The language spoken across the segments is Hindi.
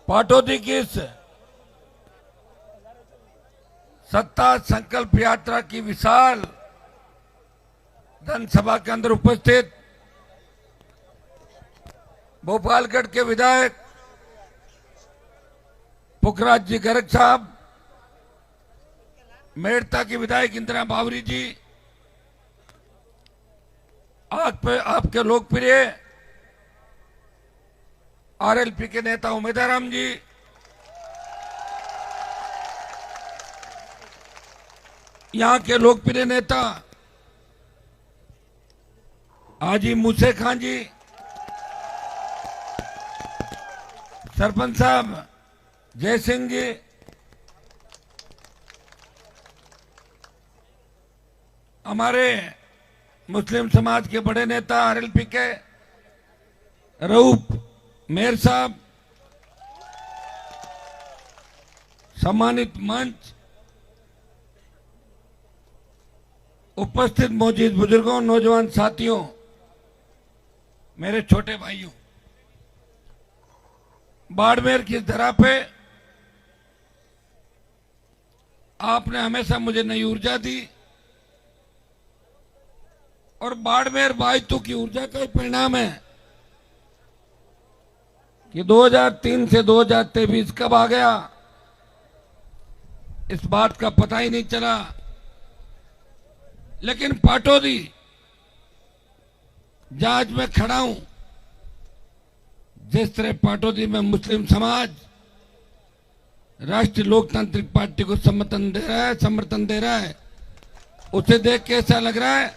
पाटौदी की इस सत्ता संकल्प यात्रा की विशाल जनसभा के अंदर उपस्थित भोपालगढ़ के विधायक पुखराज जी गर्ग साहब, मेड़ता की विधायक इंदिरा बावरी जी, आपके लोकप्रिय आरएलपी के नेता उमेदाराम जी, यहां के लोकप्रिय नेता हाजी मूसे खान जी, सरपंच साहब जय सिंह जी, हमारे मुस्लिम समाज के बड़े नेता आरएलपी के रऊफ मेयर साहब, सम्मानित मंच, उपस्थित मौजूद बुजुर्गों, नौजवान साथियों, मेरे छोटे भाइयों, बाड़मेर की धरा पे आपने हमेशा मुझे नई ऊर्जा दी और बाड़मेर बायतू की ऊर्जा का ही परिणाम है कि 2003 से 2023 कब आ गया इस बात का पता ही नहीं चला। लेकिन पाटौदी जहां आज मैं खड़ा हूं, जिस तरह पाटौदी में मुस्लिम समाज राष्ट्रीय लोकतांत्रिक पार्टी को समर्थन दे रहा है, उसे देख के ऐसा लग रहा है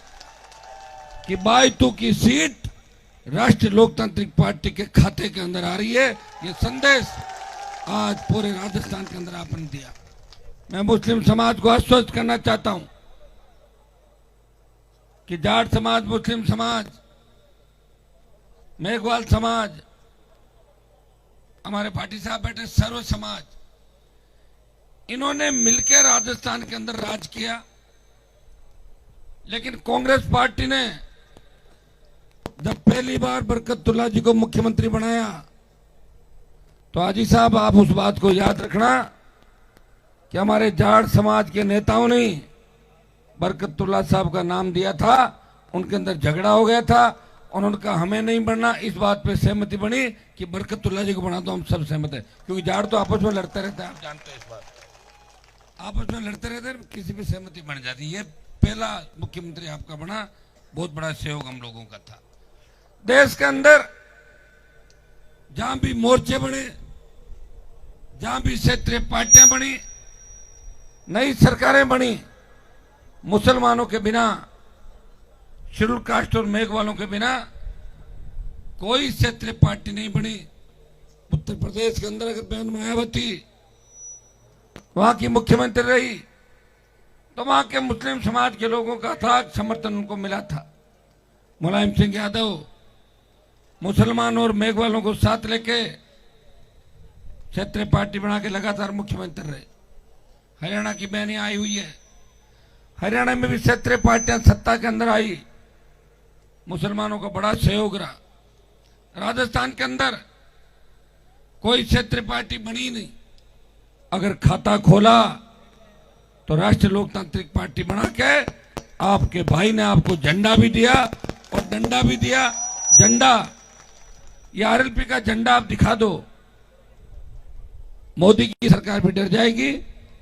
कि बायतू की सीट राष्ट्रीय लोकतांत्रिक पार्टी के खाते के अंदर आ रही है। ये संदेश आज पूरे राजस्थान के अंदर आपने दिया। मैं मुस्लिम समाज को आश्वस्त करना चाहता हूं कि जाट समाज, मुस्लिम समाज, मेघवाल समाज, हमारे पार्टी साहब बैठे सर्व समाज, इन्होंने मिलकर राजस्थान के अंदर राज किया। लेकिन कांग्रेस पार्टी ने जब पहली बार बरकतुल्ला जी को मुख्यमंत्री बनाया तो हाजी साहब आप उस बात को याद रखना कि हमारे जाट समाज के नेताओं ने बरकतुल्ला साहब का नाम दिया था, उनके अंदर झगड़ा हो गया था, उन्होंने कहा हमें नहीं बनना। इस बात पे सहमति बनी कि बरकतुल्ला जी को बना दो, हम सब सहमत है, क्योंकि जाट तो आपस में लड़ते रहते हैं, आप जानते हैं इस बात, आपस में लड़ते रहते हैं, किसी भी सहमति बन जाती है। पहला मुख्यमंत्री आपका बना, बहुत बड़ा सहयोग हम लोगों का था। देश के अंदर जहां भी मोर्चे बने, जहां भी क्षेत्रीय पार्टियां बनी, नई सरकारें बनी, मुसलमानों के बिना, शेड्यूल कास्ट और मेघ वालों के बिना कोई क्षेत्रीय पार्टी नहीं बनी। उत्तर प्रदेश के अंदर अगर बहन मायावती वहां की मुख्यमंत्री रही तो वहां के मुस्लिम समाज के लोगों का अथाग समर्थन उनको मिला था। मुलायम सिंह यादव मुसलमान और मेघ वालों को साथ लेके क्षेत्रीय पार्टी बना के लगातार मुख्यमंत्री रहे। हरियाणा की बहनें आई हुई है, हरियाणा में भी क्षेत्रीय पार्टियां सत्ता के अंदर आई, मुसलमानों का बड़ा सहयोग रहा। राजस्थान के अंदर कोई क्षेत्रीय पार्टी बनी नहीं, अगर खाता खोला तो राष्ट्रीय लोकतांत्रिक पार्टी बना के आपके भाई ने आपको झंडा भी दिया और डंडा भी दिया। झंडा, ये आरएलपी का झंडा आप दिखा दो, मोदी की सरकार भी डर जाएगी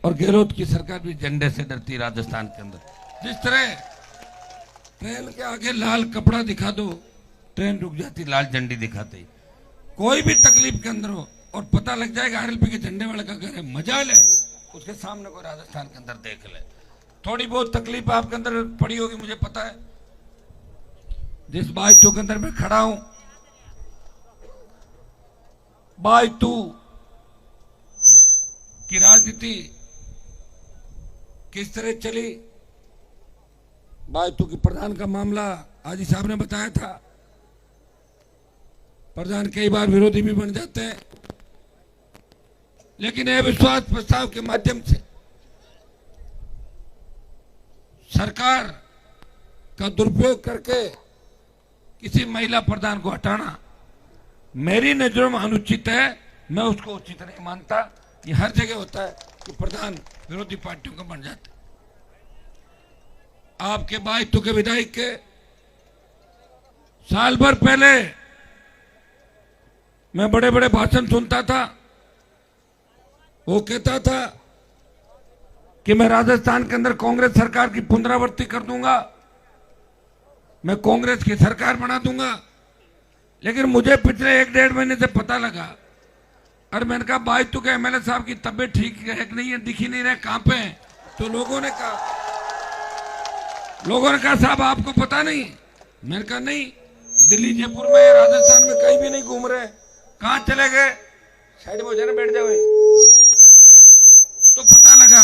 और गहलोत की सरकार भी झंडे से डरती। राजस्थान के अंदर जिस तरह ट्रेन के आगे लाल कपड़ा दिखा दो, ट्रेन रुक जाती, लाल झंडी दिखाते ही। कोई भी तकलीफ के अंदर हो और पता लग जाएगा आरएलपी के झंडे वाले का घर है, मजा ले, उसके सामने को राजस्थान के अंदर देख ले। थोड़ी बहुत तकलीफ आपके अंदर पड़ी होगी, मुझे पता है। जिस बायतू के अंदर मैं खड़ा हूं, बायतू की राजनीति किस तरह चली, बायतू की प्रधान का मामला हाजी साहब ने बताया था। प्रधान कई बार विरोधी भी बन जाते हैं, लेकिन अविश्वास प्रस्ताव के माध्यम से सरकार का दुरुपयोग करके किसी महिला प्रधान को हटाना मेरी नजरों में अनुचित है मैं उसको उचित नहीं मानता। ये हर जगह होता है कि प्रधान विरोधी पार्टियों का बन जाता है। आपके बाइतु के विधायक के साल भर पहले मैं बड़े बड़े भाषण सुनता था। वो कहता था कि मैं राजस्थान के अंदर कांग्रेस सरकार की पुनरावृत्ति कर दूंगा, मैं कांग्रेस की सरकार बना दूंगा। लेकिन मुझे पिछले 1-1.5 महीने से पता लगा, और मैंने कहा बाइतु के एमएलए साहब की तबीयत ठीक है कि नहीं है, दिख ही नहीं रहे, कहां पे हैं? तो लोगों ने कहा साहब आपको पता नहीं? मैंने कहा नहीं, दिल्ली जयपुर में राजस्थान में कहीं भी नहीं घूम रहे। कहां चले गए? साइड में हो जाए ना, बैठ जाओ। तो पता लगा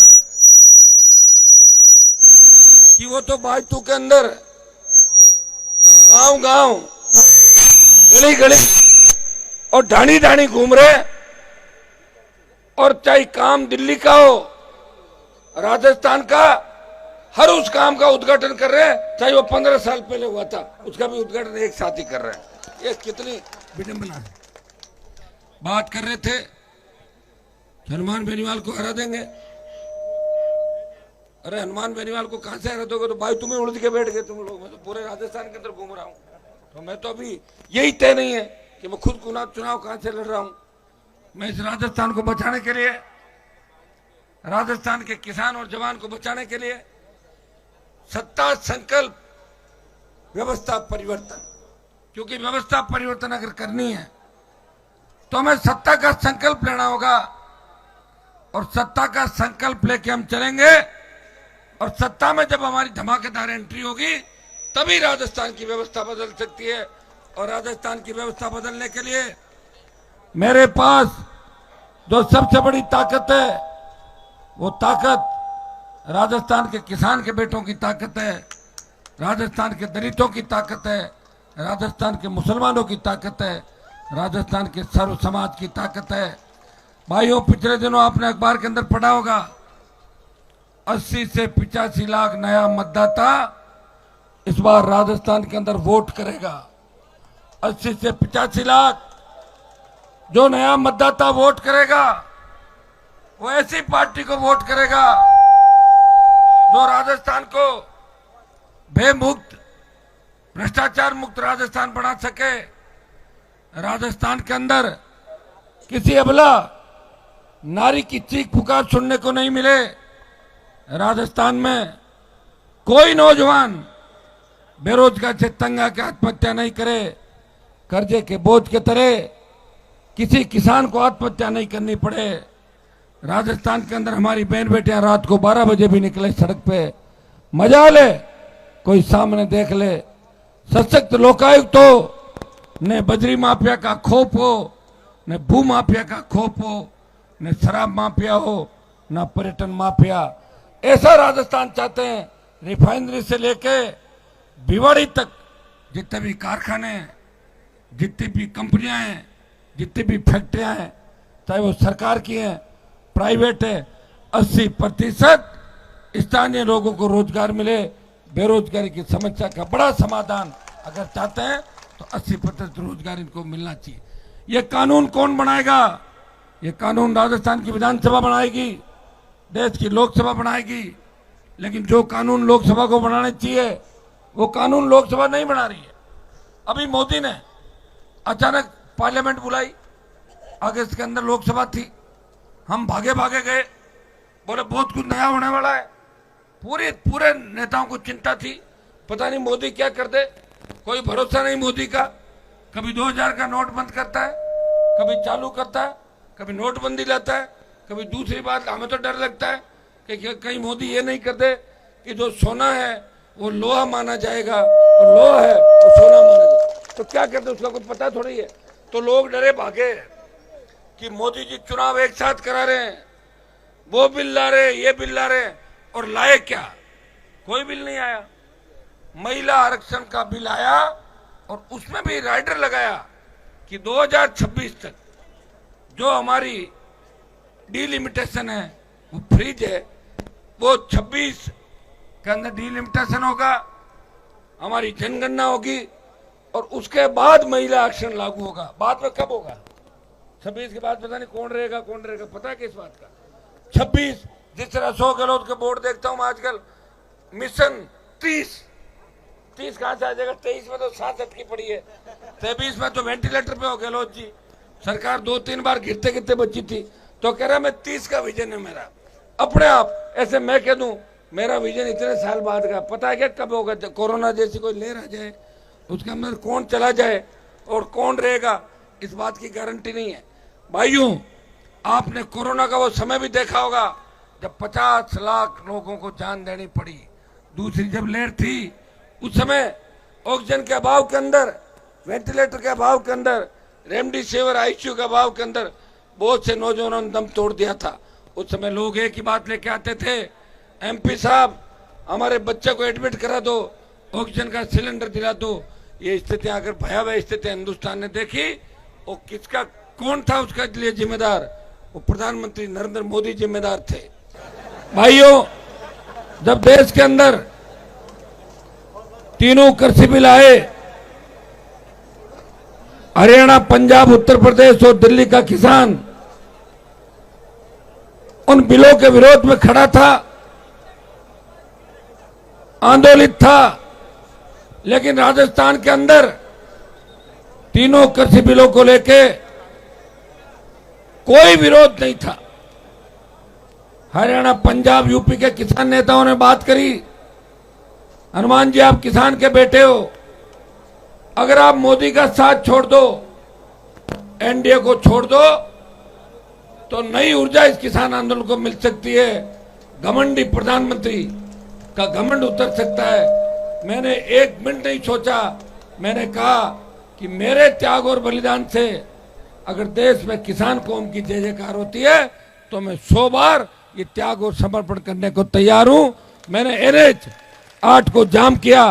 कि वो तो बाइतु के अंदर गांव गांव, गली गली और ढाणी ढाणी घूम रहे, और चाहे काम दिल्ली का हो, राजस्थान का हर उस काम का उद्घाटन कर रहे हैं, चाहे वो 15 साल पहले हुआ था, उसका भी उद्घाटन एक साथ ही कर रहे हैं। ये कितनी विडंबना है। बात कर रहे थे हनुमान बेनीवाल को हरा देंगे। अरे हनुमान बेनीवाल को कहां से हरा दोगे? तो भाई तुम्हें उलझ के बैठ गए तुम लोग। मैं तो पूरे राजस्थान के अंदर घूम रहा हूं, तो मैं तो अभी यही तय नहीं है कि मैं खुद चुनाव कहां से लड़ रहा हूं। मैं इस राजस्थान को बचाने के लिए, राजस्थान के किसान और जवान को बचाने के लिए सत्ता संकल्प व्यवस्था परिवर्तन, क्योंकि व्यवस्था परिवर्तन अगर करनी है तो हमें सत्ता का संकल्प लेना होगा, और सत्ता का संकल्प लेके हम चलेंगे। और सत्ता में जब हमारी धमाकेदार एंट्री होगी तभी राजस्थान की व्यवस्था बदल सकती है। और राजस्थान की व्यवस्था बदलने के लिए मेरे पास जो सबसे बड़ी ताकत है, वो ताकत राजस्थान के किसान के बेटों की ताकत है, राजस्थान के दलितों की ताकत है, राजस्थान के मुसलमानों की ताकत है, राजस्थान के सर्व समाज की ताकत है। भाइयों, पिछले दिनों आपने अखबार के अंदर पढ़ा होगा, 80 से 85 लाख नया मतदाता इस बार राजस्थान के अंदर वोट करेगा। 80 से 85 लाख जो नया मतदाता वोट करेगा, वो ऐसी पार्टी को वोट करेगा जो राजस्थान को भय मुक्त, भ्रष्टाचार मुक्त राजस्थान बना सके। राजस्थान के अंदर किसी अबला नारी की चीख पुकार सुनने को नहीं मिले। राजस्थान में कोई नौजवान बेरोजगार से तंग आकर आत्महत्या नहीं करे, कर्जे के बोझ के तरह किसी किसान को आत्महत्या नहीं करनी पड़े। राजस्थान के अंदर हमारी बहन बेटियां रात को 12 बजे भी निकले सड़क पे, मजा ले, कोई सामने देख ले। सशक्त लोकायुक्त हो, न बजरी माफिया का खौफ हो, न भू माफिया का खौफ हो, न शराब माफिया हो, न पर्यटन माफिया। ऐसा राजस्थान चाहते हैं। रिफाइनरी से लेके भिवाड़ी तक जितने भी कारखाने हैं, जितनी भी कंपनियां हैं, जितनी भी फैक्ट्रियां हैं, चाहे वो सरकार की हैं, प्राइवेट है, 80% स्थानीय लोगों को रोजगार मिले। बेरोजगारी की समस्या का बड़ा समाधान अगर चाहते हैं तो 80% रोजगार इनको मिलना चाहिए। ये कानून कौन बनाएगा? ये कानून राजस्थान की विधानसभा बनाएगी, देश की लोकसभा बनाएगी। लेकिन जो कानून लोकसभा को बनाने चाहिए वो कानून लोकसभा नहीं बना रही है। अभी मोदी ने अचानक पार्लियामेंट बुलाई, अगस्त के अंदर लोकसभा थी, हम भागे भागे गए, बोले बहुत कुछ नया होने वाला है। पूरे नेताओं को चिंता थी, पता नहीं मोदी क्या कर दे, कोई भरोसा नहीं मोदी का। कभी 2000 का नोट बंद करता है, कभी चालू करता है, कभी नोटबंदी लाता है, कभी दूसरी बात। हमें तो डर लगता है कि कहीं मोदी ये नहीं कर दे कि जो सोना है वो लोहा माना जाएगा और लोहा है वो सोना माना जाएगा। तो क्या करते, उसका कुछ पता थोड़ी है। तो लोग डरे भागे कि मोदी जी चुनाव एक साथ करा रहे हैं, वो बिल ला रहे, ये बिल ला रहे, और लाए क्या? कोई बिल नहीं आया। महिला आरक्षण का बिल आया और उसमें भी राइडर लगाया कि 2026 तक जो हमारी डिलिमिटेशन है, वो फ्रीज है, वो 26 के अंदर डिलिमिटेशन होगा, हमारी जनगणना होगी और उसके बाद महिला आरक्षण लागू होगा। बाद में कब होगा? 26 के बाद पता नहीं कौन रहेगा पता है किस बात का? 26 जिस तरह 100 गहलोत के बोर्ड देखता हूं आजकल, मिशन 30 कहां से आ जाएगा? 23 में तो 67 की पड़ी है, 23 में तो वेंटिलेटर पे हो गहलोत जी। सरकार 2-3 बार गिरते गिरते बची थी, तो कह रहा मैं 30 का विजन है मेरा अपने आप। ऐसे मैं कह दूं मेरा विजन इतने साल बाद का, पता है क्या कब होगा? कोरोना जैसी कोई लहर आ जाए, उसके अंदर कौन चला जाए और कौन रहेगा, इस बात की गारंटी नहीं है। भाइयों, आपने कोरोना का वो समय भी देखा होगा जब 50 लाख लोगों को जान देनी पड़ी। दूसरी जब लहर थी उस समय ऑक्सीजन के अभाव के अंदर, वेंटिलेटर के अभाव के अंदर, रेमडेसिविर आईसीयू के अभाव के अंदर बहुत से नौजवानों ने दम तोड़ दिया था। उस समय लोग एक ही बात लेके आते थे, एमपी साहब हमारे बच्चे को एडमिट करा दो, ऑक्सीजन का सिलेंडर दिला दो। ये स्थितियां अगर भयावह स्थितियां हिंदुस्तान ने देखी, वो किसका कौन था उसका लिए जिम्मेदार? वो प्रधानमंत्री नरेंद्र मोदी जिम्मेदार थे। भाइयों, जब देश के अंदर तीनों कृषि बिल आए, हरियाणा, पंजाब, उत्तर प्रदेश और दिल्ली का किसान उन बिलों के विरोध में खड़ा था, आंदोलित था, लेकिन राजस्थान के अंदर तीनों कृषि बिलों को लेके कोई विरोध नहीं था। हरियाणा, पंजाब, यूपी के किसान नेताओं ने बात करी, हनुमान जी आप किसान के बेटे हो, अगर आप मोदी का साथ छोड़ दो, एनडीए को छोड़ दो, तो नई ऊर्जा इस किसान आंदोलन को मिल सकती है, घमंडी प्रधानमंत्री का घमंड उतर सकता है। मैंने एक मिनट नहीं सोचा, मैंने कहा कि मेरे त्याग और बलिदान से अगर देश में किसान कौम की जय जयकार होती है तो मैं 100 बार ये त्याग और समर्पण करने को तैयार हूं। मैंने NH 8 को जाम किया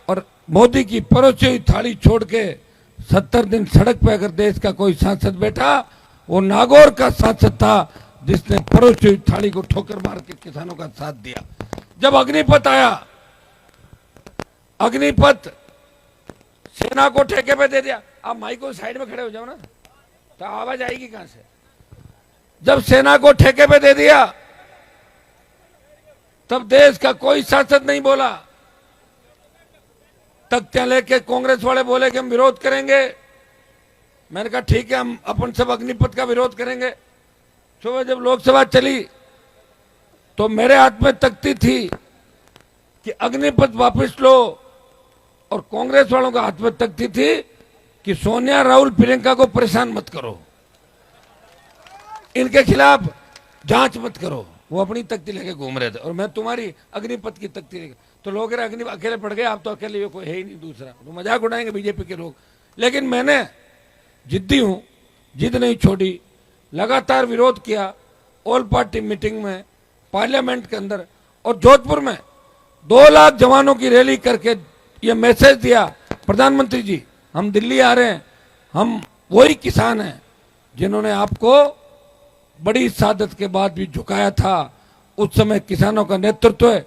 और मोदी की परोसी हुई थाली छोड़ के 70 दिन सड़क पे अगर देश का कोई सांसद बैठा, वो नागौर का सांसद था जिसने परोसी हुई थाली को ठोकर मार के किसानों का साथ दिया। जब अग्निपथ आया, अग्निपथ सेना को ठेके पे दे दिया। आप माइक को साइड में खड़े हो जाओ ना, तो आवाज आएगी कहां से? जब सेना को ठेके पे दे दिया, तब देश का कोई सांसद नहीं बोला। तख्तियां लेके कांग्रेस वाले बोले कि हम विरोध करेंगे। मैंने कहा ठीक है, हम अपन सब अग्निपथ का विरोध करेंगे। सुबह जब लोकसभा चली तो मेरे हाथ में तख्ती थी कि अग्निपथ वापस लो, और कांग्रेस वालों का हाथ में तख्ती थी कि सोनिया, राहुल, प्रियंका को परेशान मत करो, इनके खिलाफ जांच मत करो। वो अपनी तख्ती लेके घूम रहे थे और मैं तुम्हारी अग्निपथ की तख्ती लेके। तो लोग अग्नि अकेले पड़ गए, आप तो अकेले, कोई है ही नहीं दूसरा, तो मजाक उड़ाएंगे बीजेपी के लोग। लेकिन मैंने जिद्दी हूं, जिद नहीं छोड़ी, लगातार विरोध किया, ऑल पार्टी मीटिंग में, पार्लियामेंट के अंदर, और जोधपुर में 2 लाख जवानों की रैली करके ये मैसेज दिया, प्रधानमंत्री जी हम दिल्ली आ रहे हैं, हम वही किसान हैं जिन्होंने आपको बड़ी सादत के बाद भी झुकाया था। उस समय किसानों का नेतृत्व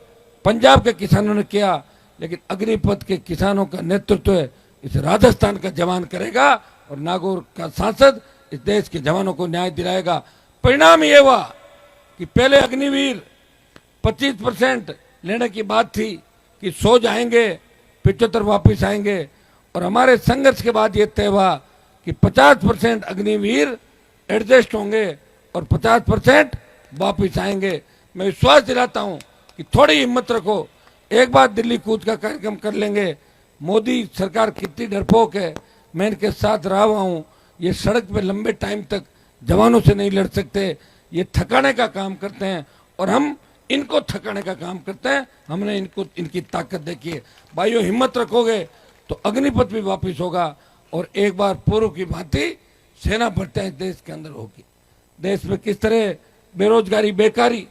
पंजाब के किसानों ने किया, लेकिन अग्निपथ के किसानों का नेतृत्व इस राजस्थान का जवान करेगा, और नागौर का सांसद इस देश के जवानों को न्याय दिलाएगा। परिणाम ये हुआ कि पहले अग्निवीर 25% लेने की बात थी कि 100 जाएंगे, 75 वापिस आएंगे, और हमारे संघर्ष के बाद ये तय हुआ कि 50% अग्निवीर एडजस्ट होंगे और 50% वापिस आएंगे। मैं विश्वास दिलाता हूं कि थोड़ी हिम्मत रखो, एक बार दिल्ली कूच का कार्यक्रम कर लेंगे। मोदी सरकार कितनी डरपोक है, मैं इनके साथ रहा हुआ हूं। ये सड़क पे लंबे टाइम तक जवानों से नहीं लड़ सकते, ये थकाने का काम करते हैं, और हम इनको थकाने का काम करते हैं। हमने इनको इनकी ताकत देखी है। भाइयों, हिम्मत रखोगे तो अग्निपथ भी वापिस होगा, और एक बार पूर्व की भांति सेना बढ़ते देश के अंदर होगी। देश में किस तरह बेरोजगारी, बेकारी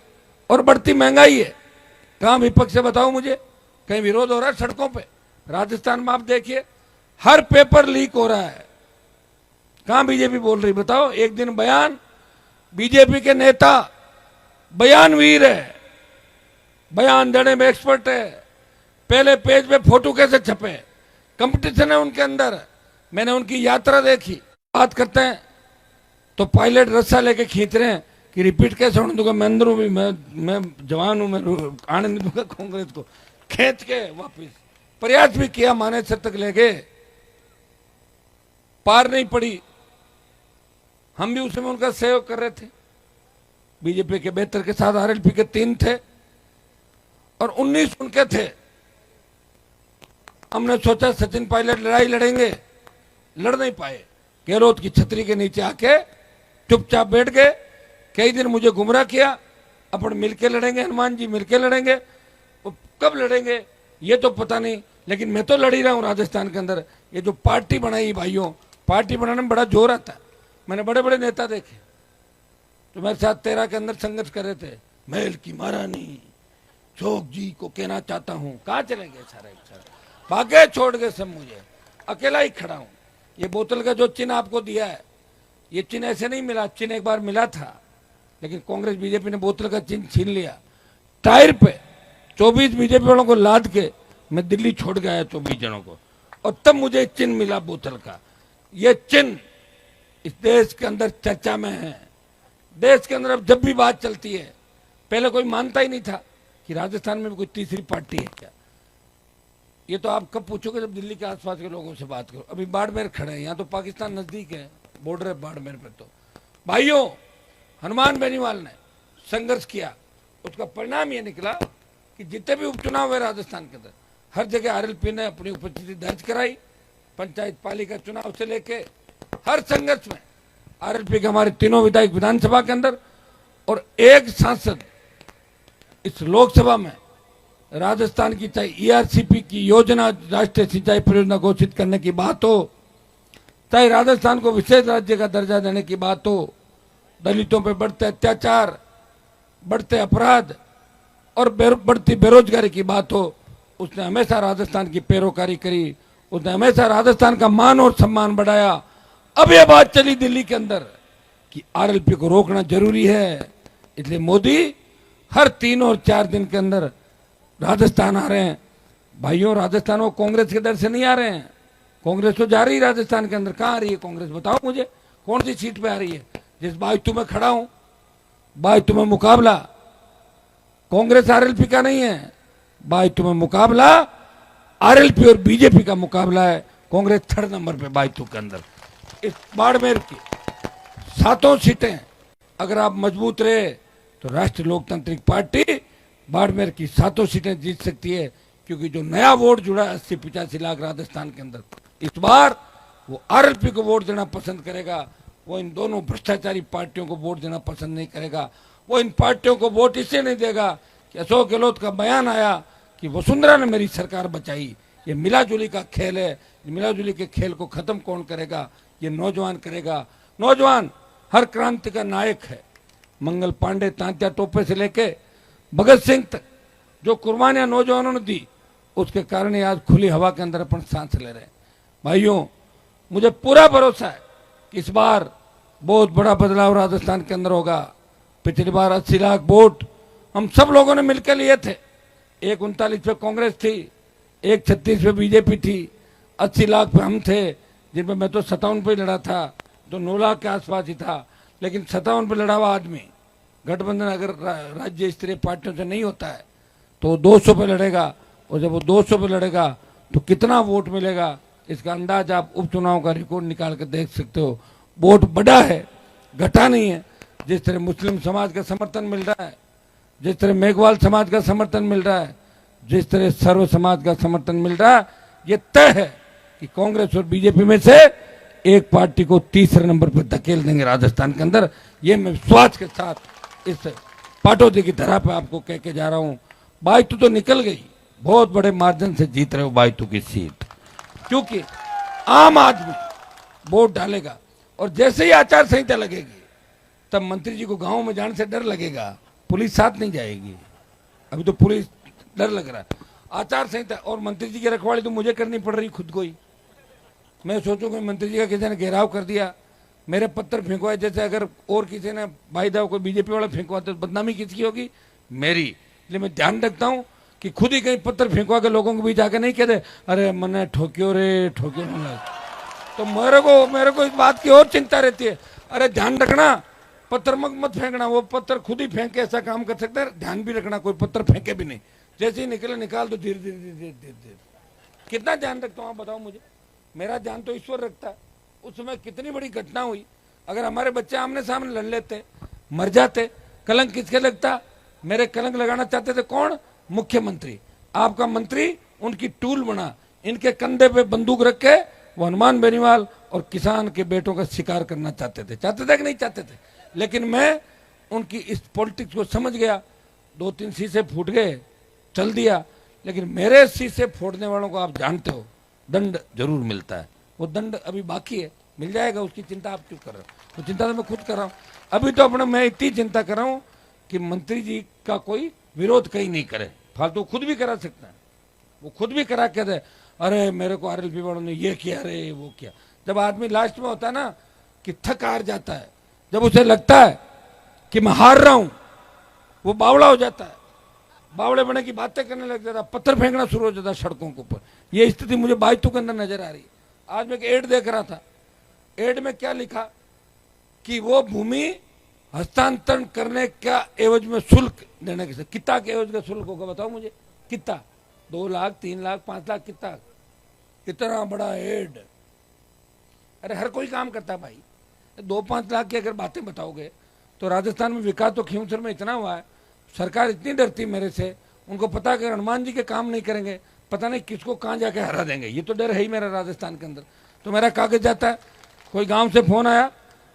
और बढ़ती महंगाई है, कहां विपक्ष से बताओ मुझे? कहीं विरोध हो रहा है सड़कों पे? राजस्थान में आप देखिए, हर पेपर लीक हो रहा है, कहां बीजेपी बोल रही बताओ? एक दिन बयान, बीजेपी के नेता बयानवीर है, बयान देने में एक्सपर्ट है, पहले पेज पे फोटो कैसे छपे, कंपटीशन है उनके अंदर। मैंने उनकी यात्रा देखी, बात करते हैं तो पायलट रस्सा लेके खींच रहे हैं कि रिपीट कैसे होने दूंगा, मैं अंदर हूं भी, मैं जवान हूं, मैं आने नहीं दूंगा कांग्रेस को। खींच के वापिस प्रयास भी किया, माने सर तक ले गए, पार नहीं पड़ी। हम भी उस समय उनका सहयोग कर रहे थे। बीजेपी के 72 के साथ आरएलपी के 3 थे और 19 उनके थे। हमने सोचा सचिन पायलट लड़ाई लड़ेंगे, लड़ नहीं पाए। गहलोत की छतरी के नीचे आके चुपचाप बैठ गए। कई दिन मुझे गुमराह किया, अपन मिलके लड़ेंगे, हनुमान जी मिलके लड़ेंगे। कब लड़ेंगे ये तो पता नहीं, लेकिन मैं तो लड़ ही रहा हूं राजस्थान के अंदर। ये जो पार्टी बनाई भाइयों, पार्टी बनाने में बड़ा जोर आता है। मैंने बड़े बड़े नेता देखे तो मेरे साथ 13 के अंदर संघर्ष कर रहे थे। महल की महारानी चौक जी को कहना चाहता हूं, कहाँ चले गए सारे भागे, छोड़ गए सब, मुझे अकेला ही खड़ा हूं। ये बोतल का जो चिन्ह आपको दिया है, ये चिन्ह ऐसे नहीं मिला। चिन्ह एक बार मिला था, लेकिन कांग्रेस बीजेपी ने बोतल का चिन्ह छीन लिया। टायर पे 24 बीजेपी वालों को लाद के मैं दिल्ली छोड़ गया, 24 जनों को, और तब मुझे चिन्ह मिला बोतल का। ये चिन्ह इस देश के अंदर चर्चा में है। देश के अंदर अब जब भी बात चलती है, पहले कोई मानता ही नहीं था कि राजस्थान में भी कोई तीसरी पार्टी है क्या। ये तो आप कब पूछोगे जब दिल्ली के आसपास के लोगों से बात करो। अभी बाड़मेर खड़े हैं, यहाँ तो पाकिस्तान नजदीक है, बॉर्डर है बाड़मेर पे। तो भाइयों, हनुमान बेनीवाल ने संघर्ष किया, उसका परिणाम ये निकला कि जितने भी उपचुनाव हुए राजस्थान के अंदर, हर जगह आरएलपी ने अपनी उपस्थिति दर्ज कराई। पंचायत पालिका चुनाव से लेके हर संघर्ष में आरएलपी के हमारे तीनों विधायक विधानसभा के अंदर और एक सांसद इस लोकसभा में राजस्थान की, चाहे ईआरसीपी की योजना, राष्ट्रीय सिंचाई परियोजना घोषित करने की बात हो, चाहे राजस्थान को विशेष राज्य का दर्जा देने की बात हो, दलितों पर बढ़ते अत्याचार, बढ़ते अपराध और बढ़ती बेरोजगारी की बात हो, उसने हमेशा राजस्थान की पैरोकारी करी। उसने हमेशा राजस्थान का मान और सम्मान बढ़ाया। अब यह बात चली दिल्ली के अंदर कि आरएलपी को रोकना जरूरी है, इसलिए मोदी हर 3 और 4 दिन के अंदर राजस्थान आ रहे हैं। भाइयों, राजस्थान वो कांग्रेस के डर से नहीं आ रहे हैं। कांग्रेस तो जा रही है राजस्थान के अंदर। कहाँ आ रही है कांग्रेस, बताओ मुझे, कौन सी सीट पे आ रही है? जिस बाजू में खड़ा हूं, बाजू में मुकाबला कांग्रेस आरएलपी का नहीं है, बाजू में मुकाबला आरएलपी और बीजेपी का मुकाबला है। कांग्रेस 3rd नंबर पे बाजू के अंदर। इस बाड़मेर की 7 सीटें अगर आप मजबूत रहे तो राष्ट्रीय लोकतांत्रिक पार्टी बाड़मेर की 7 सीटें जीत सकती है, क्योंकि जो नया वोट जुड़ा है 80-85 लाख राजस्थान के अंदर, इस बार वो आरएलपी को वोट देना पसंद करेगा। वो इन दोनों भ्रष्टाचारी पार्टियों को वोट देना पसंद नहीं करेगा। वो इन पार्टियों को वोट इससे नहीं देगा कि अशोक गहलोत का बयान आया कि वसुंधरा ने मेरी सरकार बचाई। ये मिलाजुली का खेल है। मिलाजुली के खेल को खत्म कौन करेगा? ये नौजवान करेगा। नौजवान हर क्रांति का नायक है। मंगल पांडे, तांत्या टोपे से लेके भगत सिंह तक जो कुर्बानियां नौजवानों ने दी, उसके कारण आज खुली हवा के अंदर अपन सांस ले रहे हैं। भाइयों, मुझे पूरा भरोसा है कि इस बार बहुत बड़ा बदलाव राजस्थान के अंदर होगा। पिछली बार 80 लाख वोट हम सब लोगों ने मिलकर लिए थे। एक 39 पे कांग्रेस थी, एक 36 पे बीजेपी थी, 80 लाख पे हम थे, जिनमें मैं तो 57 पे लड़ा था, तो 9 लाख के आसपास ही था। लेकिन 57 पे लड़ा हुआ आदमी, गठबंधन अगर राज्य स्तरीय पार्टियों से नहीं होता है तो वो 200 पे लड़ेगा, और जब वो 200 पे लड़ेगा तो कितना वोट मिलेगा, इसका अंदाज आप उपचुनाव का रिकॉर्ड निकाल कर देख सकते हो। वोट बढ़ा है, घटा नहीं है। जिस तरह मुस्लिम समाज का समर्थन मिल रहा है, जिस तरह मेघवाल समाज का समर्थन मिल रहा है, जिस तरह सर्व समाज का समर्थन मिल रहा है, ये तय है कि कांग्रेस और बीजेपी में से एक पार्टी को 3रे नंबर पर धकेल देंगे राजस्थान के अंदर। ये मैं विश्वास के साथ इस पाटौदी की तरह पे आपको कह के जा रहा हूं। बायतू तो निकल गई, बहुत बड़े मार्जिन से जीत रहे हो बायतू की सीट, क्योंकि आम आदमी वोट डालेगा। और जैसे ही आचार संहिता लगेगी तब मंत्री जी को गांव में जाने से डर लगेगा, पुलिस साथ नहीं जाएगी। अभी तो पुलिस डर लग रहा है। आचार संहिता और मंत्री जी की रखवाली तो मुझे करनी पड़ रही खुद को ही। मैं सोचूं कि मंत्री जी का किसी ने घेराव कर दिया, मेरे पत्थर फेंकवाए, जैसे अगर और किसी ने भाई दाव कोई बीजेपी वाला फेंकवा तो बदनामी किसकी होगी? मेरी। इसलिए मैं ध्यान रखता हूं कि खुद ही कहीं पत्थर फेंकवा के लोगों के बीच आके नहीं कहते अरे मैंने ठोक्यो रे ठोक्यो। तो मेरे को इस बात की और चिंता रहती है, अरे ध्यान रखना, पत्थर मत फेंकना, वो पत्थर खुद ही फेंक के ऐसा काम कर सकता है। ध्यान भी रखना, कोई पत्थर फेंके भी नहीं, जैसे ही निकले निकाल दो धीरे धीरे धीरे धीरे धीरे। कितना ध्यान रखता हूँ आप बताओ मुझे? मेरा ध्यान तो ईश्वर रखता है। उस समय कितनी बड़ी घटना हुई, अगर हमारे बच्चे आमने सामने लड़ लेते, मर जाते, कलंक किसके लगता? मेरे कलंक लगाना चाहते थे कौन? मुख्यमंत्री। आपका मंत्री उनकी टूल बना, इनके कंधे पे बंदूक रख के वो हनुमान बेनीवाल और किसान के बेटों का शिकार करना चाहते थे कि नहीं चाहते थे? लेकिन मैं उनकी इस पॉलिटिक्स को समझ गया। 2-3 शीशे फूट गए, चल दिया। लेकिन मेरे शीशे फोड़ने वालों को आप जानते हो, दंड जरूर मिलता है। वो दंड अभी बाकी है, मिल जाएगा, उसकी चिंता आप क्यों कर रहे हो? वो चिंता तो मैं खुद कर रहा हूँ। अभी तो अपना मैं इतनी चिंता कर रहा हूँ कि मंत्री जी का कोई विरोध कहीं नहीं करे। फालतू खुद भी करा सकता है, वो खुद भी करा के दे, अरे मेरे को आरएलपी वालों ने ये किया, अरे वो किया। जब आदमी लास्ट में होता है ना कि थक हार जाता है, जब उसे लगता है कि मैं हार रहा हूं, वो बावड़ा हो जाता है, बावड़े बने की बातें करने लग जाता है, पत्थर फेंकना शुरू हो जाता है सड़कों के ऊपर। ये स्थिति मुझे बाइतू के अंदर नजर आ रही है। आज मैं एक एड देख रहा था, एड में क्या लिखा कि वो भूमि हस्तांतरण करने का एवज में शुल्क देने के, कितना के एवज का शुल्क होगा बताओ मुझे? कितना? 2 लाख, 3 लाख, 5 लाख, कितना? इतना बड़ा एड। अरे हर कोई काम करता भाई, 2-5 लाख की अगर बातें बताओगे तो राजस्थान में विकास तो खींवसर में इतना हुआ है। सरकार इतनी डरती मेरे से, उनको पता है कि हनुमान जी के काम नहीं करेंगे, पता नहीं किसको कहाँ जाके हरा देंगे। ये तो डर है ही मेरा राजस्थान के अंदर। तो मेरा कागज जाता है, कोई गांव से फोन आया,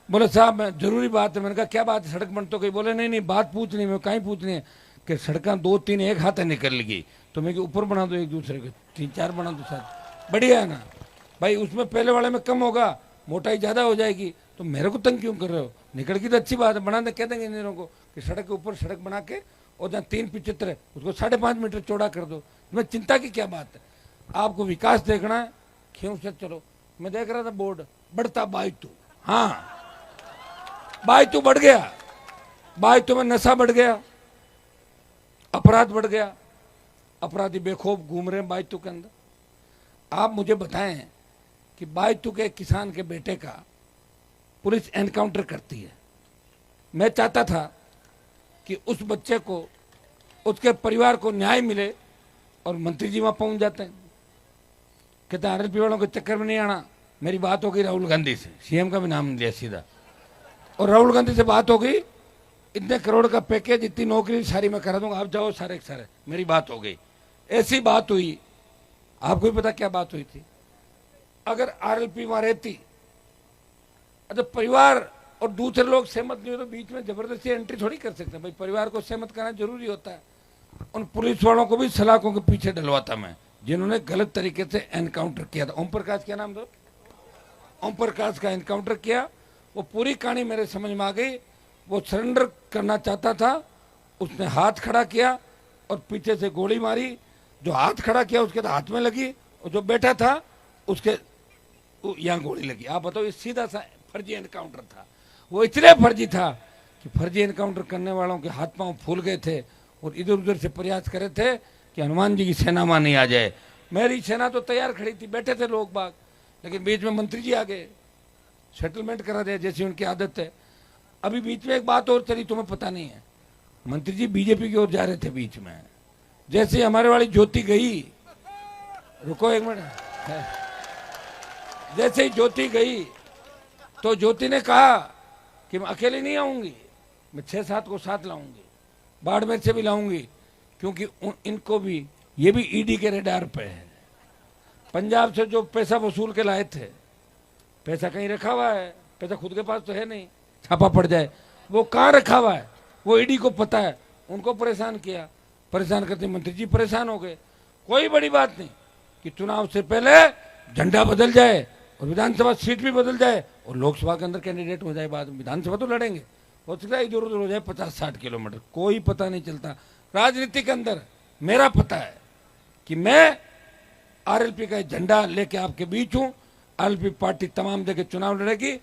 बोले साहब जरूरी बात है। मैंने कहा क्या बात है? सड़क बन तो गई। बोले नहीं नहीं, बात पूछनी है। मैं कहीं पूछनी है कि सड़कें 2-3 एक हाथ निकल गई, तो मैं ऊपर बना दो, एक दूसरे के 3-4 बना दो साथ, बढ़िया है ना भाई। उसमें पहले वाले में कम होगा, मोटाई ज्यादा हो जाएगी, तो मेरे को तंग क्यों कर रहे हो? निकल की तो अच्छी बात है, बना दे, कह देंगे इंजीनियरों को कि सड़क के ऊपर सड़क बना के और जहाँ 375 है उसको 5.5 मीटर चौड़ा कर दो। तुम्हें चिंता की क्या बात है? आपको विकास देखना है, क्यों से चलो। मैं देख रहा था बोर्ड बढ़ता बाइतू, हाँ बाइतू बढ़ गया, बाइतू में नशा बढ़ गया, अपराध बढ़ गया, अपराधी बेखौफ घूम रहे हैं बाइतू के अंदर। आप मुझे बताएं कि बाइतू के किसान के बेटे का पुलिस एनकाउंटर करती है। मैं चाहता था कि उस बच्चे को, उसके परिवार को न्याय मिले, और मंत्री जी वहां पहुंच जाते हैं, कहते हैं आरएलपी वालों के चक्कर में नहीं आना। मेरी बात हो गई राहुल गांधी से, सीएम का भी नाम लिया सीधा, और राहुल गांधी से बात हो गई, इतने करोड़ का पैकेज, इतनी नौकरी सारी मैं करा दूंगा, आप जाओ सारे सारे। मेरी बात हो गई, ऐसी बात हुई। आपको भी पता क्या बात हुई थी? अगर आरएलपी वहां रहती, अच्छा परिवार और दूसरे लोग सहमत नहीं हो तो बीच में जबरदस्ती एंट्री थोड़ी कर सकते भाई, परिवार को सहमत करना जरूरी होता है। उन पुलिस वालों को भी सलाखों के पीछे डलवाता मैं, जिन्होंने गलत तरीके से एनकाउंटर किया था। ओम प्रकाश, क्या नाम दो? ओम प्रकाश का एनकाउंटर किया। वो पूरी कहानी मेरे समझ में आ गई। वो सरेंडर करना चाहता था, उसने हाथ खड़ा किया और पीछे से गोली मारी। जो हाथ खड़ा किया उसके तो हाथ में लगी, और जो बैठा था उसके यहाँ गोली लगी। आप बताओ, ये सीधा सा फर्जी एनकाउंटर था। वो इतने फर्जी था कि फर्जी एनकाउंटर करने वालों के हाथ पांव फूल गए थे, और इधर उधर से प्रयास करे थे कि हनुमान जी की सेना वहां नहीं आ जाए। मेरी सेना तो तैयार खड़ी थी, बैठे थे लोग बाग, लेकिन बीच में मंत्री जी आ गए, सेटलमेंट करा दिया जैसी उनकी आदत है। अभी बीच में एक बात और चली, तुम्हें पता नहीं है, मंत्री जी बीजेपी की ओर जा रहे थे बीच में, जैसे हमारे वाली ज्योति गई, रुको एक मिनट, जैसे ही ज्योति गई तो ज्योति ने कहा कि मैं अकेले नहीं आऊंगी, मैं 6-7 को साथ लाऊंगी, बाड़मेर से भी लाऊंगी, क्योंकि इनको भी, ये भी ईडी के रेडार पे है। पंजाब से जो पैसा वसूल के लाए थे, पैसा कहीं रखा हुआ है, पैसा खुद के पास तो है नहीं, छापा पड़ जाए, वो कहाँ रखा हुआ है वो ईडी को पता है। उनको परेशान किया, परेशान करते मंत्री जी परेशान हो गए। कोई बड़ी बात नहीं कि चुनाव से पहले झंडा बदल जाए और विधानसभा सीट भी बदल जाए और लोकसभा के अंदर कैंडिडेट हो जाए, बाद में विधानसभा तो लड़ेंगे, हो सकता है इधर उधर हो जाए 50-60 किलोमीटर, कोई पता नहीं चलता। राजनीति के अंदर मेरा पता है कि मैं आरएलपी का झंडा लेके आपके बीच हूं। आरएलपी पार्टी तमाम जगह चुनाव लड़ेगी,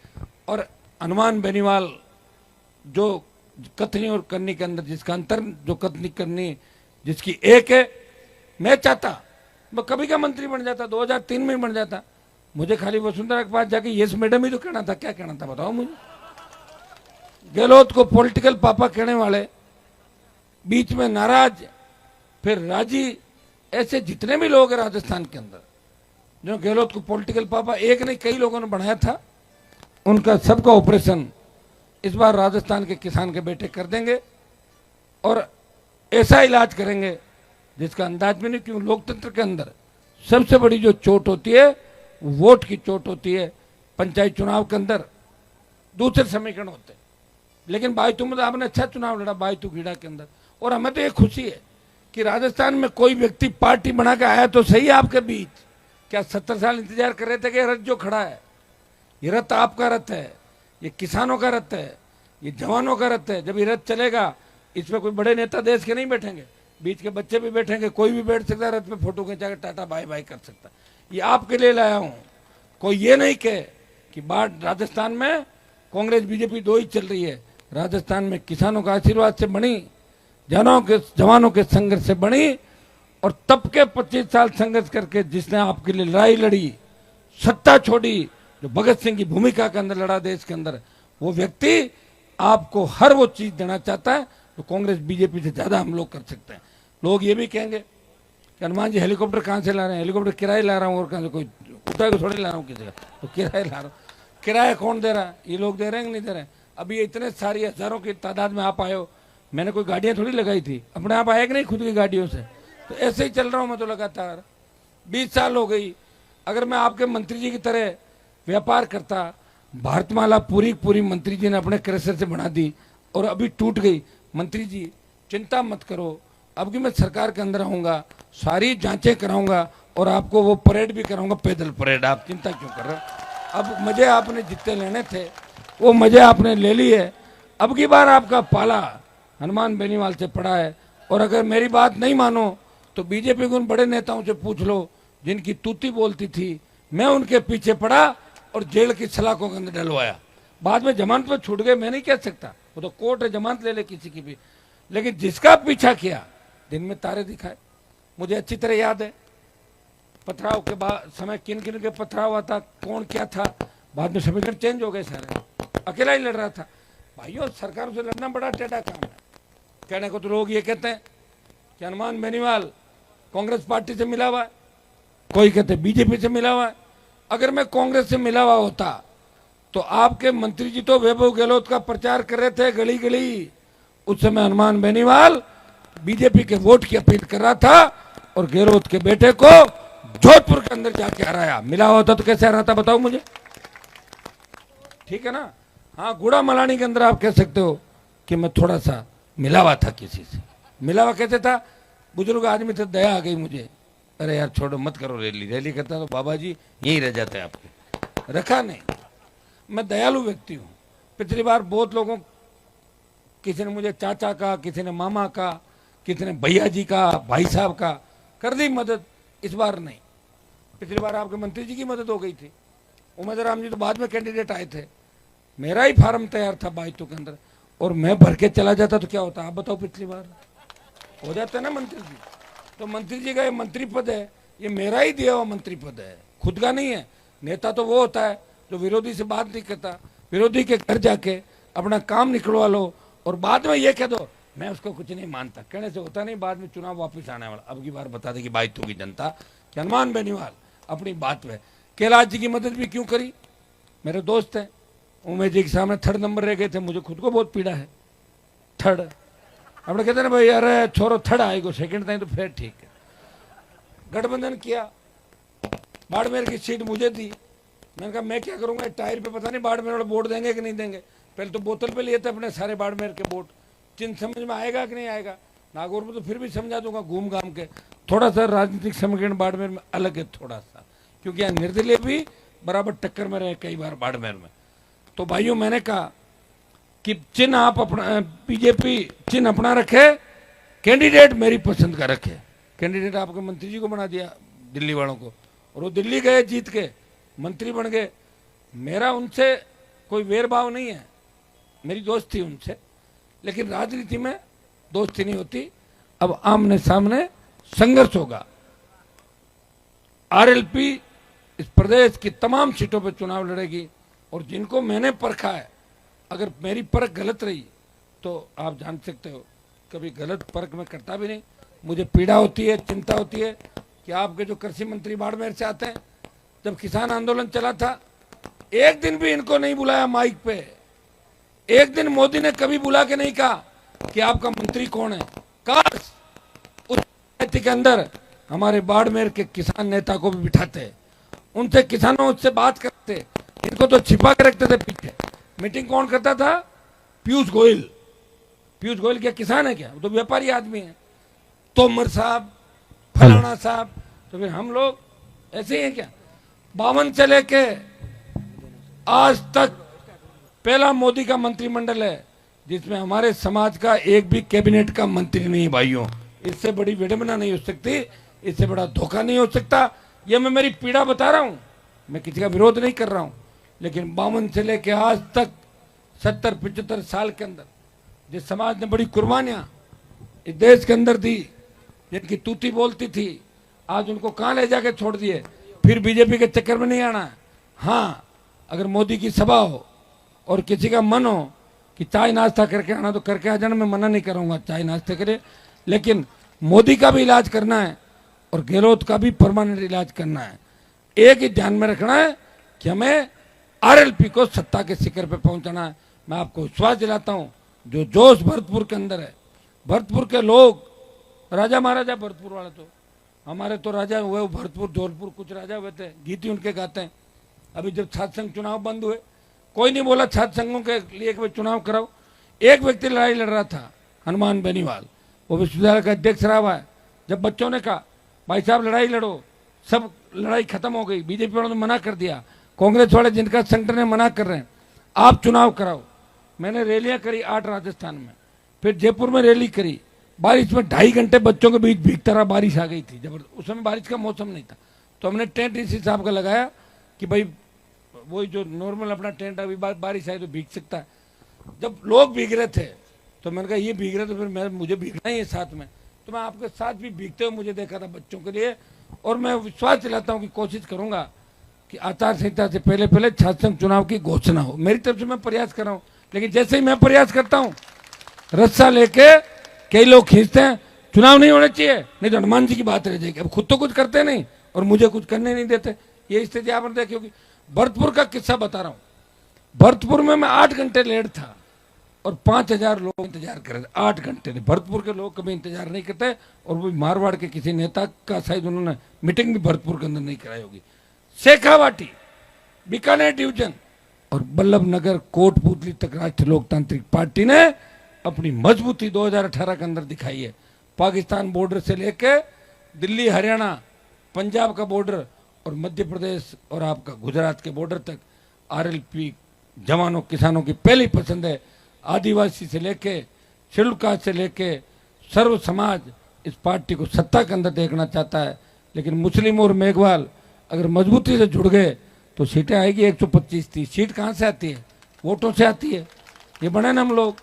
और हनुमान बेनीवाल जो कथनी और करनी के अंदर जिसका अंतर, जो कथनी करनी जिसकी एक है, मैं चाहता मैं कभी का मंत्री बन जाता, 2003 में बन जाता। मुझे खाली वसुंधरा के पास जाके यस मैडम ही तो कहना था, क्या कहना था बताओ मुझे? गहलोत को पॉलिटिकल पापा कहने वाले, बीच में नाराज, फिर राजी, ऐसे जितने भी लोग हैं राजस्थान के अंदर जो गहलोत को पॉलिटिकल पापा, एक नहीं कई लोगों ने बनाया था, उनका सबका ऑपरेशन इस बार राजस्थान के किसान के बेटे कर देंगे और ऐसा इलाज करेंगे जिसका अंदाज भी नहीं। क्यों, लोकतंत्र के अंदर सबसे बड़ी जो चोट होती है वोट की चोट होती है। पंचायत चुनाव के अंदर दूसरे समीकरण होते हैं, लेकिन बायतू में तो आपने अच्छा चुनाव लड़ा, बायतू गीड़ा के अंदर। और हमें तो ये खुशी है कि राजस्थान में कोई व्यक्ति पार्टी बना के आया तो सही आपके बीच। क्या 70 साल इंतजार कर रहे थे कि रथ जो खड़ा है, ये रथ आपका रथ है, ये किसानों का रथ है, ये जवानों का रथ है। जब ये रथ चलेगा इसमें कोई बड़े नेता देश के नहीं बैठेंगे, बीच के बच्चे भी बैठेंगे, कोई भी बैठ सकता है रथ पे, फोटो खिंचा के टाटा बाय बाय कर सकता है। ये आपके लिए लाया हूं। कोई ये नहीं कहे कि बाढ़ राजस्थान में कांग्रेस बीजेपी दो ही चल रही है। राजस्थान में किसानों का आशीर्वाद से बनी, जवानों के संघर्ष से बनी, और तब के 25 साल संघर्ष करके जिसने आपके लिए लड़ाई लड़ी, सत्ता छोड़ी, जो भगत सिंह की भूमिका के अंदर लड़ा देश के अंदर, वो व्यक्ति आपको हर वो चीज देना चाहता है तो कांग्रेस बीजेपी से ज्यादा हम लोग कर सकते हैं। लोग ये भी कहेंगे कि हनुमान जी हेलीकॉप्टर कहाँ से ला रहे हैं, हेलीकॉप्टर किराए ला रहा हूँ, और कहाँ से, कोई उठा के थोड़ी ला रहा हूँ किसी का, तो किराए ला रहा हूँ। किराया कौन दे रहा है, ये लोग दे रहे हैं कि नहीं दे रहे हैं। अभी इतने सारी हजारों की तादाद में आप आए हो, मैंने कोई गाड़ियां थोड़ी लगाई थी, अपने आप आए कि नहीं खुद की गाड़ियों से। तो ऐसे ही चल रहा हूं मैं तो लगातार, 20 साल हो गई। अगर मैं आपके मंत्री जी की तरह व्यापार करता, भारतमाला पूरी पूरी मंत्री जी ने अपने क्रशर से बना दी और अभी टूट गई। मंत्री जी चिंता मत करो, अब की मैं सरकार के अंदर आऊंगा, सारी जांचें कराऊंगा और आपको वो परेड भी कराऊंगा, पैदल परेड। आप चिंता क्यों कर रहे हो। अब मजे आपने जितने लेने थे वो मजे आपने ले लिए। अब की बार आपका पाला हनुमान बेनीवाल से पड़ा है। और अगर मेरी बात नहीं मानो तो बीजेपी के उन बड़े नेताओं से पूछ लो जिनकी तूती बोलती थी, मैं उनके पीछे पड़ा और जेल की सलाखों के अंदर डलवाया। बाद में जमानत पर छूट गए, मैं नहीं कह सकता, वो तो कोर्ट है, जमानत ले ले किसी की भी। लेकिन जिसका पीछा किया दिन में तारे दिखाए। मुझे अच्छी तरह याद है पथराव के बाद समय किन किन के पथराव हुआ था, कौन क्या था। बाद में समीकरण चेंज हो गए सारे, अकेला ही लड़ रहा था। भाइयों सरकार से लड़ना बड़ा टेढ़ा काम है। कहने को तो लोग ये कहते हैं कि हनुमान बेनीवाल कांग्रेस पार्टी से मिला हुआ है, कोई कहते बीजेपी से मिला हुआ है। अगर मैं कांग्रेस से मिला हुआ होता तो आपके मंत्री जी तो वैभव गहलोत का प्रचार कर रहे थे गली गली। उस समय हनुमान बेनीवाल बीजेपी के वोट की अपील कर रहा था और गहलोत के बेटे को जोधपुर के अंदर जाके हराया। मिला होता तो कैसे हराता बताओ मुझे, ठीक है ना। हाँ, गुड़ा मलानी के अंदर आप कह सकते हो कि मैं थोड़ा सा मिला हुआ था किसी से। मिला हुआ कैसे था, बुजुर्ग आदमी थे, दया आ गई मुझे, अरे यार छोड़ो मत करो, रैली रैली करता तो बाबा जी यहीं रह जाते आपके, रखा नहीं। मैं दयालु व्यक्ति हूँ। पिछली बार बहुत लोगों, किसी ने मुझे चाचा का, किसी ने मामा का, किसी ने भैया जी का, भाई साहब का कर दी मदद। इस बार नहीं। पिछली बार आपके मंत्री जी की मदद हो गई थी, उमेद राम जी तो बाद में कैंडिडेट आए थे, मेरा ही फार्म तैयार था बाइतों के अंदर और मैं भर के चला जाता तो क्या होता आप बताओ। पिछली बार हो जाता ना मंत्री जी। तो मंत्री जी का ये मंत्री पद है, ये मेरा ही दिया हुआ मंत्री पद है, खुद का नहीं है। नेता तो वो होता है जो विरोधी से बात नहीं करता, विरोधी के घर जाके अपना काम निकलवा लो और बाद में ये कह दो मैं उसको कुछ नहीं मानता। कहने से होता नहीं, बाद में चुनाव वापस आने वाला। अब की बार बता देगी बाइतों की जनता कि हनुमान बेनीवाल अपनी बात में। कैलाश जी की मदद भी क्यों करी, मेरे दोस्त हैं। उमेश जी के सामने 3rd नंबर रह गए थे, मुझे खुद को बहुत पीड़ा है। 3rd अपने कहते ना भाई अरे छोरो 3rd आएगो, 2nd था तो फिर ठीक है। गठबंधन किया, बाड़मेर की सीट मुझे दी। मैंने कहा मैं क्या करूंगा, टायर पे पता नहीं बाड़मेर वाले वोट देंगे कि नहीं देंगे। पहले तो बोतल पे लिए थे अपने सारे बाड़मेर के वोट, चिन्ह समझ में आएगा कि नहीं आएगा। नागौर में तो फिर भी समझा दूंगा घूम घाम के। थोड़ा सा राजनीतिक समीकरण बाड़मेर में अलग है थोड़ा सा, क्योंकि यहाँ निर्दलीय भी बराबर टक्कर में रहे कई बार बाड़मेर में। तो भाइयों मैंने कहा कि चिन्ह आप अपना, बीजेपी चिन्ह अपना रखे, कैंडिडेट मेरी पसंद का रखे। कैंडिडेट आपके मंत्री जी को बना दिया दिल्ली वालों को, और वो दिल्ली गए जीत के मंत्री बन गए। मेरा उनसे कोई वेरभाव नहीं है, मेरी दोस्ती उनसे, लेकिन राजनीति में दोस्ती नहीं होती। अब आमने सामने संघर्ष होगा। आरएलपी इस प्रदेश की तमाम सीटों पर चुनाव लड़ेगी और जिनको मैंने परखा है, अगर मेरी परख गलत रही तो आप जान सकते हो, कभी गलत परख मैं करता भी नहीं। मुझे पीड़ा होती है, चिंता होती है कि आपके जो कृषि मंत्री बाड़मेर से आते हैं, जब किसान आंदोलन चला था एक दिन भी इनको नहीं बुलाया माइक पे। एक दिन मोदी ने कभी बुला के नहीं कहा कि आपका मंत्री कौन है। काश उस पंचायत के अंदर हमारे बाड़मेर के किसान नेता को भी बिठाते, उनसे किसानों से बात करते। इनको तो छिपा के रखते थे पीछे। मीटिंग कौन करता था? पीयूष गोयल। पीयूष गोयल क्या किसान है क्या? वो तो व्यापारी आदमी है। तोमर साहब, फलाना साहब, तो फिर हम लोग ऐसे ही हैं क्या? 52 से लेके आज तक पहला मोदी का मंत्रिमंडल है जिसमें हमारे समाज का एक भी कैबिनेट का मंत्री नहीं। भाइयों, इससे बड़ी विडंबना नहीं हो सकती, इससे बड़ा धोखा नहीं हो सकता। ये मैं मेरी पीड़ा बता रहा हूं, मैं किसी का विरोध नहीं कर रहा हूं। लेकिन 52 से लेके आज तक 70-75 साल के अंदर जिस समाज ने बड़ी कुर्बानियां इस देश के अंदर दी, जिनकी तूती बोलती थी, आज उनको कहां ले जाके छोड़ दिए। फिर बीजेपी के चक्कर में नहीं आना है। हाँ, अगर मोदी की सभा हो और किसी का मन हो कि चाय नाश्ता करके आना तो करके आ जाना, मैं मना नहीं करूंगा चाय नाश्ते करे। लेकिन मोदी का भी इलाज करना है और गहलोत का भी परमानेंट इलाज करना है। एक ही ध्यान में रखना है कि हमें आरएलपी को सत्ता के शिखर पे पहुंचाना है। मैं आपको विश्वास दिलाता हूं, जो जोश भरतपुर के अंदर है, भरतपुर के लोग, राजा महाराजा भरतपुर वाले, तो हमारे तो राजा हुए भरतपुर, धौलपुर, कुछ राजा हुए थे, गीत ही उनके गाते हैं। अभी जब छात्र संघ चुनाव बंद हुए, कोई नहीं बोला छात्र संघों के लिए कि चुनाव कराओ। एक व्यक्ति लड़ाई लड़ रहा था, हनुमान बेनीवाल, वो विश्वविद्यालय का अध्यक्ष रहा हुआ है। जब बच्चों ने कहा भाई साहब लड़ाई लड़ो, सब लड़ाई खत्म हो गई, बीजेपी वालों ने मना कर दिया, कांग्रेस वाले जिनका संगठन है मना कर रहे हैं, आप चुनाव कराओ। मैंने रैलियां करी 8 राजस्थान में, फिर जयपुर में रैली करी। बारिश में 2.5 घंटे बच्चों के बीच भीगता रहा, बारिश आ गई थी जबरदस्त। उस समय बारिश का मौसम नहीं था, तो हमने टेंट इसी हिसाब का लगाया कि भाई वही जो नॉर्मल अपना टेंट, अभी बारिश आई तो भीग सकता है। जब लोग भीग रहे थे तो मैंने कहा ये भीग रहे तो फिर मुझे भीगना ही है साथ में, तो मैं आपके साथ भी भीगते हुए मुझे देखा था बच्चों के लिए। और मैं विश्वास दिलाता हूँ कि कोशिश करूंगा कि आचार संहिता से पहले पहले छात्र संघ चुनाव की घोषणा हो। मेरी तरफ से मैं प्रयास कर रहा हूँ, लेकिन जैसे ही मैं प्रयास करता हूँ रस्सा लेके कई लोग खींचते हैं, चुनाव नहीं होने चाहिए, नहीं तो हनुमान जी की बात रह जाएगी। अब खुद तो कुछ करते नहीं और मुझे कुछ करने नहीं देते। ये स्थिति आपने देखी होगी। भरतपुर का किस्सा बता रहा हूँ। भरतपुर में मैं 8 घंटे लेट था और 5000 लोग इंतजार कर रहे थे। 8 घंटे थे। भरतपुर के लोग कभी इंतजार नहीं करते, और वो मारवाड़ के किसी नेता का शायद उन्होंने मीटिंग भी भरतपुर के अंदर नहीं कराई होगी। शेखावाटी, बीकानेर डिवीजन और बल्लभ नगर, कोटपुतली तक राष्ट्रीय लोकतांत्रिक पार्टी ने अपनी मजबूती 2018 के अंदर दिखाई है। पाकिस्तान बॉर्डर से लेके दिल्ली, हरियाणा, पंजाब का बॉर्डर और मध्य प्रदेश और आपका गुजरात के बॉर्डर तक आरएलपी जवानों, किसानों की पहली पसंद है। आदिवासी से लेके, शेड्यूल कास्ट से लेके सर्व समाज इस पार्टी को सत्ता के अंदर देखना चाहता है। लेकिन मुस्लिम और मेघवाल अगर मजबूती से जुड़ गए तो सीटें आएगी 125-30। सीट कहाँ से आती है? वोटों से आती है। ये बने ना हम लोग।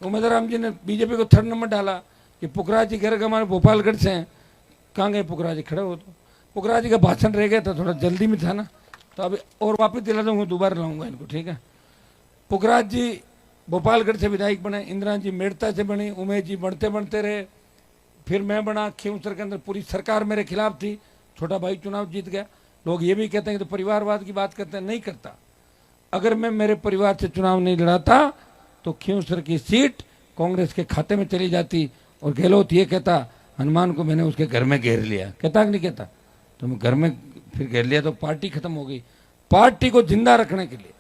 उमेदवार राम जी ने बीजेपी को 3rd नंबर डाला कि पुखराज जी घर हमारे भोपालगढ़ से हैं। कहाँ गए पुखराज जी? खड़े हो तो पुखराज जी का भाषण रह गया था, थोड़ा जल्दी में था ना, तो अभी और वापस दिला दूंगा, दोबारा लाऊंगा इनको, ठीक है। पुखराज जी भोपालगढ़ से विधायक बने, इंदिरा जी मेड़ता से बनी, उमेश जी बढ़ते बढ़ते रहे, फिर मैं बना। खींवसर के अंदर पूरी सरकार मेरे खिलाफ थी, छोटा भाई चुनाव जीत गया। लोग ये भी कहते हैं कि तो परिवारवाद की बात करते हैं, नहीं करता। अगर मैं मेरे परिवार से चुनाव नहीं लड़ाता तो खींवसर की सीट कांग्रेस के खाते में चली जाती। और गहलोत ये कहता हनुमान को मैंने उसके घर में घेर लिया, कहता कि नहीं कहता? तो मैं घर में फिर घेर लिया तो पार्टी खत्म हो गई। पार्टी को जिंदा रखने के लिए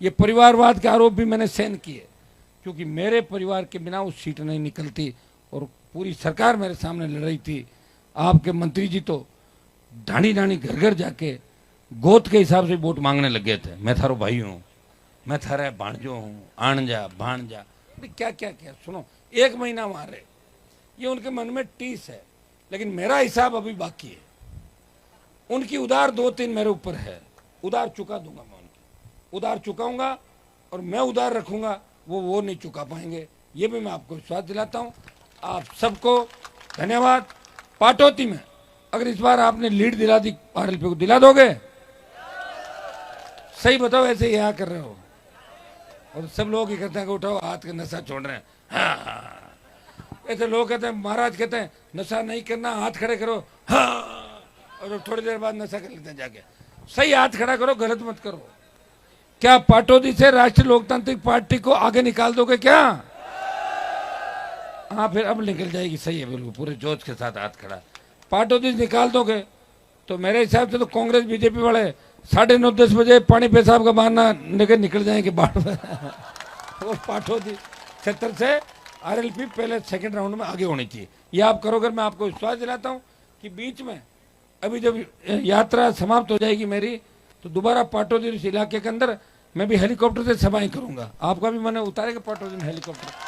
ये परिवारवाद के आरोप भी मैंने सहन किए, क्योंकि मेरे परिवार के बिना वो सीट नहीं निकलती और पूरी सरकार मेरे सामने लड़ रही थी। आपके मंत्री जी तो ढाणी ढाणी घर घर जाके गोद के हिसाब से वोट मांगने लग गए थे। मैं थारो भाई हूँ, मैं थारा भाणजो हूँ, आणजा भाणजा, क्या क्या क्या। सुनो, 1 महीना वहां रहे, ये उनके मन में टीस है, लेकिन मेरा हिसाब अभी बाकी है। उनकी उधार 2-3 मेरे ऊपर है, उधार चुका दूंगा मैं उनकी, उधार चुकाऊंगा और मैं उधार रखूंगा, वो नहीं चुका पाएंगे। ये भी मैं आपको विश्वास दिलाता हूं। आप सबको धन्यवाद। पाटौती में अगर इस बार आपने लीड दिला दी आरएलपी को, दिला दोगे? सही बताओ, ऐसे यहाँ कर रहे हो? और सब लोग ही कहते हैं कि उठाओ हाथ के नशा छोड़ रहे हैं। हाँ। ऐसे लोग कहते हैं, महाराज कहते हैं नशा नहीं करना, हाथ खड़े करो। हाँ। और थोड़ी देर बाद नशा कर लेते हैं जाके। सही हाथ खड़ा करो, गलत मत करो। क्या पाटोदी से राष्ट्रीय लोकतांत्रिक पार्टी को आगे निकाल दोगे क्या? हाँ, फिर अब निकल जाएगी। सही है, बिल्कुल पूरे जोश के साथ हाथ खड़ा। पाटोदी निकाल दोगे तो मेरे हिसाब से तो कांग्रेस बीजेपी वाले 9:30-10 बजे पानी पेशाब का बहाना लेकर निकल जाएंगे बाढ़ में। और पाटोदी क्षेत्र से आरएलपी पहले सेकंड राउंड में आगे होनी चाहिए। ये आप करोगे, मैं आपको विश्वास दिलाता हूँ कि बीच में अभी जब यात्रा समाप्त हो जाएगी मेरी, तो दोबारा पाटोदी इलाके के अंदर मैं भी हेलीकॉप्टर से सभाएं करूंगा। आपका भी मन उतारेगा पाटोदी में हेलीकॉप्टर?